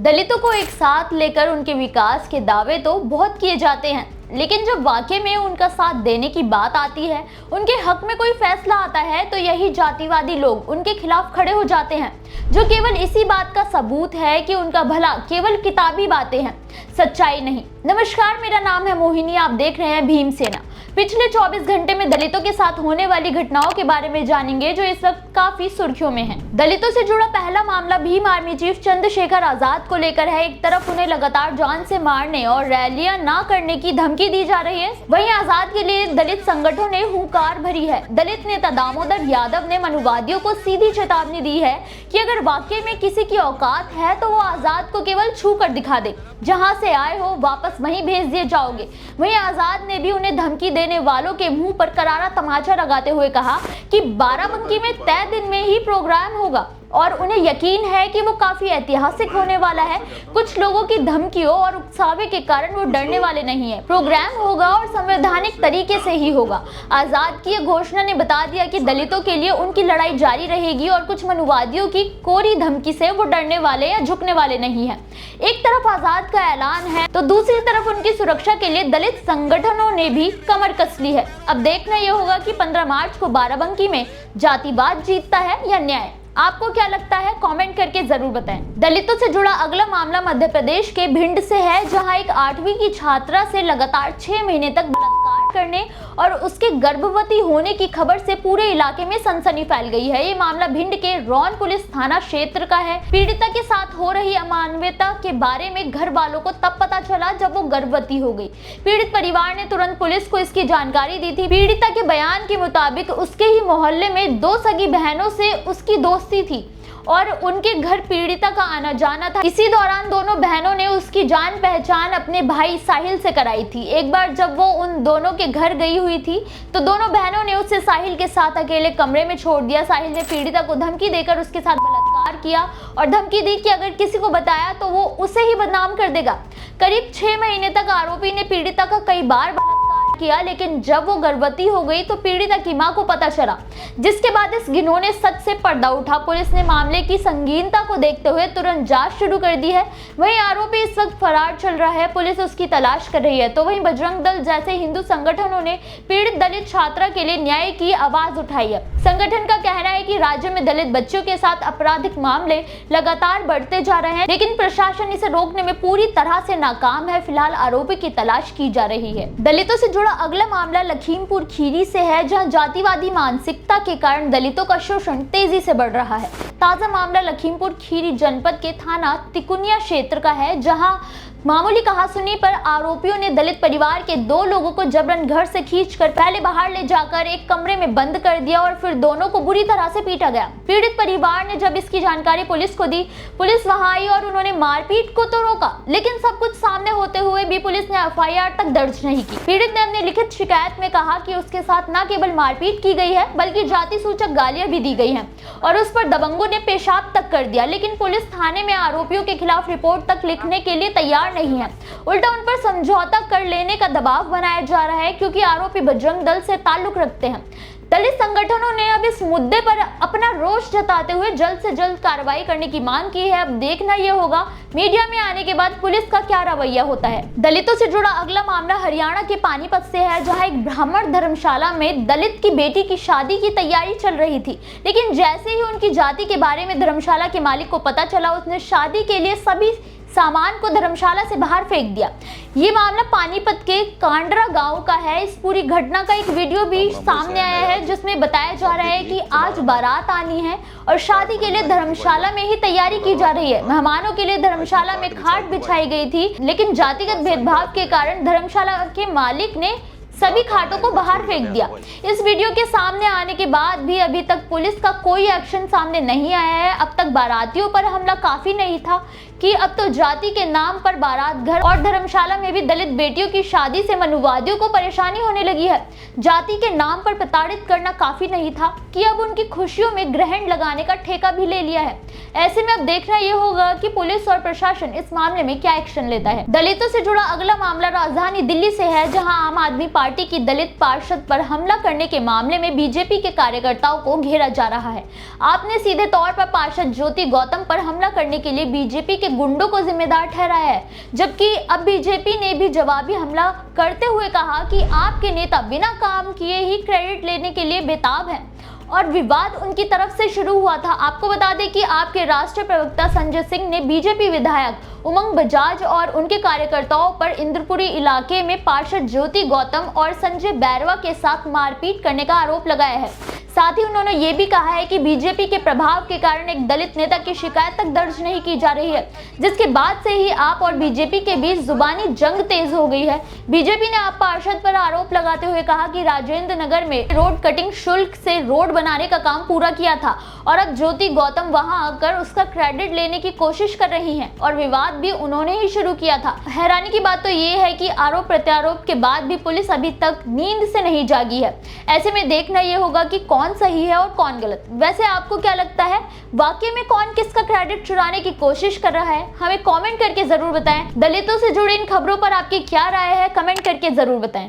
दलितों को एक साथ लेकर उनके विकास के दावे तो बहुत किए जाते हैं, लेकिन जब वाकई में उनका साथ देने की बात आती है, उनके हक में कोई फैसला आता है, तो यही जातिवादी लोग उनके खिलाफ खड़े हो जाते हैं, जो केवल इसी बात का सबूत है कि उनका भला केवल किताबी बातें हैं, सच्चाई नहीं। नमस्कार, मेरा नाम है मोहिनी, आप देख रहे हैं भीमसेना। पिछले 24 घंटे में दलितों के साथ होने वाली घटनाओं के बारे में जानेंगे, जो इस वक्त काफी सुर्खियों में हैं। दलितों से जुड़ा पहला मामला भीम आर्मी चीफ चंद्रशेखर आजाद को लेकर है। एक तरफ उन्हें लगातार जान से मारने और रैलियां ना करने की धमकी दी जा रही है, वहीं आजाद के लिए दलित संगठनों ने हुंकार भरी है। दलित नेता दामोदर यादव ने मनुवादियों को सीधी चेतावनी दी है कि अगर वाकई में किसी की औकात है तो वो आजाद को केवल छू कर दिखा दे, जहां से आए हो वापस वहीं भेज दिए जाओगे। वहीं आजाद ने भी उन्हें धमकी देने वालों के मुंह पर करारा तमाचा लगाते हुए कहा कि बाराबंकी में तय दिन में ही प्रोग्राम होगा और उन्हें यकीन है कि वो काफी ऐतिहासिक होने वाला है। कुछ लोगों की धमकियों और उकसावे के कारण वो डरने वाले नहीं है। प्रोग्राम होगा और संवैधानिक तरीके से ही होगा। आजाद की घोषणा ने बता दिया कि दलितों के लिए उनकी लड़ाई जारी रहेगी और कुछ मनुवादियों की कोरी धमकी से वो डरने वाले या झुकने वाले नहीं है। एक तरफ आजाद का ऐलान है तो दूसरी तरफ उनकी सुरक्षा के लिए दलित संगठनों ने भी कमर कस ली है। अब देखना यह होगा कि 15 मार्च को बाराबंकी में जातिवाद जीतता है या न्याय। आपको क्या लगता है? कमेंट करके जरूर बताएं। दलितों से जुड़ा अगला मामला मध्य प्रदेश के भिंड से है, जहां एक 8वीं की छात्रा से लगातार 6 महीने तक बलात्कार करने और उसके गर्भवती होने की खबर से पूरे इलाके में सनसनी फैल गई है। ये मामला भिंड के रौन पुलिस थाना क्षेत्र का है। पीड़िता के साथ हो रही अमानवीयता के बारे में घर वालों को तब पता चला जब वो गर्भवती हो गई। पीड़ित परिवार ने तुरंत पुलिस को इसकी जानकारी दी थी। पीड़िता के बयान के मुताबिक उसके ही मोहल्ले में 2 सगी बहनों से उसकी दोस्ती थी और उनके घर पीड़िता का आना जाना था। इसी दौरान दोनों बहनों ने उसकी जान पहचान अपने भाई साहिल से कराई थी। एक बार जब वो उन दोनों के घर गई हुई थी तो दोनों बहनों ने उसे साहिल के साथ अकेले कमरे में छोड़ दिया। साहिल ने पीड़िता को धमकी देकर उसके साथ बलात्कार किया और धमकी दी कि अगर किसी को बताया तो वो उसे ही बदनाम कर देगा। करीब 6 महीने तक आरोपी ने पीड़िता का कई बार किया, लेकिन जब वो गर्भवती हो गई तो पीड़िता की मां को पता चला, जिसके बाद इस घिनौने सच से पर्दा उठा। पुलिस ने मामले की संगीनता को देखते हुए तुरंत जांच शुरू कर दी है। वहीं आरोपी इस वक्त फरार चल रहा है, पुलिस उसकी तलाश कर रही है। तो वहीं बजरंग दल जैसे हिंदू संगठनों ने पीड़ित दलित छात्रा के लिए न्याय की आवाज उठाई है। संगठन का कहना है कि राज्य में दलित बच्चों के साथ आपराधिक मामले लगातार बढ़ते जा रहे हैं, लेकिन प्रशासन इसे रोकने में पूरी तरह से नाकाम है। फिलहाल आरोपी की तलाश की जा रही है। दलितों से अगला मामला लखीमपुर खीरी से है, जहां जातिवादी मानसिकता के कारण दलितों का शोषण तेजी से बढ़ रहा है। ताजा मामला लखीमपुर खीरी जनपद के थाना तिकुनिया क्षेत्र का है, जहां मामूली कहासुनी पर आरोपियों ने दलित परिवार के 2 लोगों को जबरन घर से खींचकर पहले बाहर ले जाकर एक कमरे में बंद कर दिया और फिर दोनों को बुरी तरह से पीटा गया। पीड़ित परिवार ने जब इसकी जानकारी पुलिस को दी, पुलिस वहां आई और उन्होंने मारपीट को तो रोका, लेकिन सब कुछ सामने होते हुए भी पुलिस ने एफआईआर तक दर्ज नहीं की। पीड़ित ने अपनी लिखित शिकायत में कहा कि उसके साथ न केवल मारपीट की गई है, बल्कि जाति सूचक गालियां भी दी गई हैं और उस पर दबंगों ने पेशाब तक कर दिया। लेकिन पुलिस थाने में आरोपियों के खिलाफ रिपोर्ट तक लिखने के लिए तैयार नहीं है, उल्टा उन पर समझौता कर लेने का दबाव बनाया जा रहा है, क्योंकि आरोपी बजरंग दल से ताल्लुक रखते हैं। दलित संगठनों ने अब इस मुद्दे पर अपना रोष जताते हुए जल्द से जल्द कार्रवाई करने की मांग की है। अब देखना यह होगा मीडिया में आने के बाद पुलिस का क्या रवैया होता है। दलितों से जुड़ा अगला मामला हरियाणा के पानीपत से है, जहां एक ब्राह्मण धर्मशाला में दलित की बेटी की शादी की तैयारी चल रही थी, लेकिन जैसे ही उनकी जाति के बारे में धर्मशाला के मालिक को पता चला, उसने शादी के लिए सभी सामान को धर्मशाला से बाहर फेंक दिया। ये मामला पानीपत के कांडरा गांव का है। इस पूरी घटना का एक वीडियो भी सामने आया है, जिसमें बताया जा रहा है कि आज बारात आनी है और शादी के लिए धर्मशाला में ही तैयारी की जा रही है। मेहमानों के लिए धर्मशाला में खाट बिछाई गई थी, लेकिन जातिगत भेदभाव के कारण धर्मशाला के मालिक ने सभी खाटों को बाहर फेंक दिया। इस वीडियो के सामने आने के बाद भी अभी तक पुलिस का कोई एक्शन सामने नहीं आया है। अब तक बारातियों पर हमला काफी नहीं था कि अब तो जाति के नाम पर बारात घर और धर्मशाला में भी दलित बेटियों की शादी से मनुवादियों को परेशानी होने लगी है। जाति के नाम पर प्रताड़ित करना काफी नहीं था कि अब उनकी खुशियों में ग्रहण लगाने का ठेका भी ले लिया है। ऐसे में अब देखना यह होगा कि पुलिस और प्रशासन इस मामले में क्या एक्शन लेता है। दलितों से जुड़ा अगला मामला राजधानी दिल्ली से है, जहां आम आदमी पार्टी की दलित पार्षद पर हमला करने के मामले में बीजेपी के कार्यकर्ताओं को घेरा जा रहा है। आपने सीधे तौर पर पार्षद ज्योति गौतम पर हमला करने के लिए बीजेपी के के गुंडों को जिम्मेदार ठहराया है, जबकि अब बीजेपी ने भी जवाबी हमला करते हुए कहा कि आपके नेता बिना काम किए ही क्रेडिट लेने के लिए बेताब हैं और विवाद उनकी तरफ से शुरू हुआ था। आपको बता दें कि आपके राष्ट्रीय प्रवक्ता संजय सिंह ने बीजेपी विधायक उमंग बजाज और उनके कार्यकर्ताओं पर इंद्रपुरी इलाके में पार्षद ज्योति गौतम और संजय बैरवा के साथ मारपीट करने का आरोप लगाया है। साथ ही उन्होंने ये भी कहा है कि बीजेपी के प्रभाव के कारण एक दलित नेता की शिकायत तक दर्ज नहीं की जा रही है, जिसके बाद से ही आप और बीजेपी के बीच जुबानी जंग तेज हो गई है। बीजेपी ने आप पार्षद पर आरोप लगाते हुए कहा कि राजेंद्र नगर में रोड कटिंग शुल्क से रोड बनाने का काम पूरा किया था और अब ज्योति गौतम वहां आकर उसका क्रेडिट लेने की कोशिश कर रही हैं और विवाद भी उन्होंने ही शुरू किया था। हैरानी की बात तो ये है कि आरोप प्रत्यारोप के बाद भी पुलिस अभी तक नींद से नहीं जागी है। ऐसे में देखना ये होगा कि कौन सही है और कौन गलत। वैसे आपको क्या लगता है, वाकई में कौन किसका क्रेडिट चुराने की कोशिश कर रहा है? हमें कमेंट करके जरूर बताएं। दलितों से जुड़ी इन खबरों पर आपकी क्या राय है, कमेंट करके जरूर बताएं।